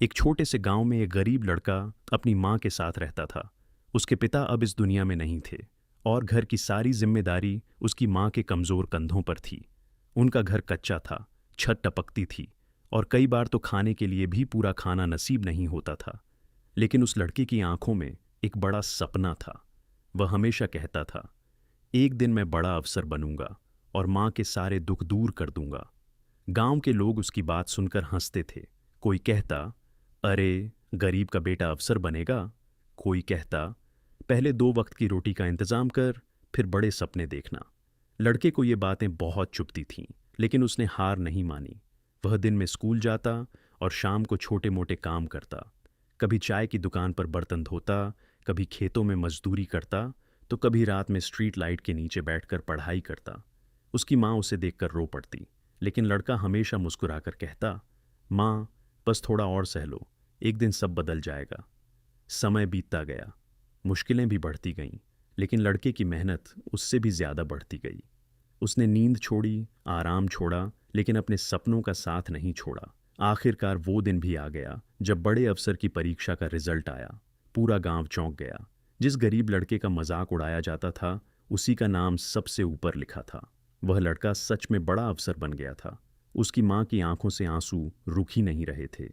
एक छोटे से गांव में एक गरीब लड़का अपनी माँ के साथ रहता था। उसके पिता अब इस दुनिया में नहीं थे और घर की सारी जिम्मेदारी उसकी माँ के कमज़ोर कंधों पर थी। उनका घर कच्चा था, छत टपकती थी और कई बार तो खाने के लिए भी पूरा खाना नसीब नहीं होता था। लेकिन उस लड़के की आंखों में एक बड़ा सपना था। वह हमेशा कहता था, एक दिन मैं बड़ा अफसर बनूंगा और माँ के सारे दुख दूर कर दूंगा। गांव के लोग उसकी बात सुनकर हंसते थे। कोई कहता, अरे गरीब का बेटा अफसर बनेगा। कोई कहता, पहले 2 वक्त की रोटी का इंतजाम कर, फिर बड़े सपने देखना। लड़के को ये बातें बहुत चुभती थीं, लेकिन उसने हार नहीं मानी। वह दिन में स्कूल जाता और शाम को छोटे मोटे काम करता। कभी चाय की दुकान पर बर्तन धोता, कभी खेतों में मजदूरी करता, तो कभी रात में स्ट्रीट लाइट के नीचे बैठकर पढ़ाई करता। उसकी माँ उसे देखकर रो पड़ती, लेकिन लड़का हमेशा मुस्कुराकर कहता, माँ, बस थोड़ा और सह लो, एक दिन सब बदल जाएगा। समय बीतता गया, मुश्किलें भी बढ़ती गईं, लेकिन लड़के की मेहनत उससे भी ज़्यादा बढ़ती गई। उसने नींद छोड़ी, आराम छोड़ा, लेकिन अपने सपनों का साथ नहीं छोड़ा। आखिरकार वो दिन भी आ गया जब बड़े अफसर की परीक्षा का रिजल्ट आया। पूरा गांव चौंक गया। जिस गरीब लड़के का मजाक उड़ाया जाता था, उसी का नाम सबसे ऊपर लिखा था। वह लड़का सच में बड़ा अफसर बन गया था। उसकी माँ की आंखों से आंसू रुक ही नहीं रहे थे।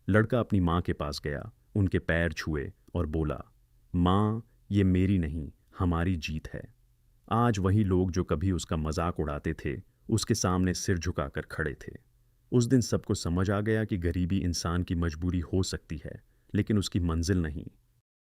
लड़का अपनी माँ के पास गया, उनके पैर छुए और बोला, माँ, ये मेरी नहीं, हमारी जीत है। आज वही लोग जो कभी उसका मजाक उड़ाते थे, उसके सामने सिर झुकाकर खड़े थे। उस दिन सबको समझ आ गया कि गरीबी इंसान की मजबूरी हो सकती है, लेकिन उसकी मंजिल नहीं।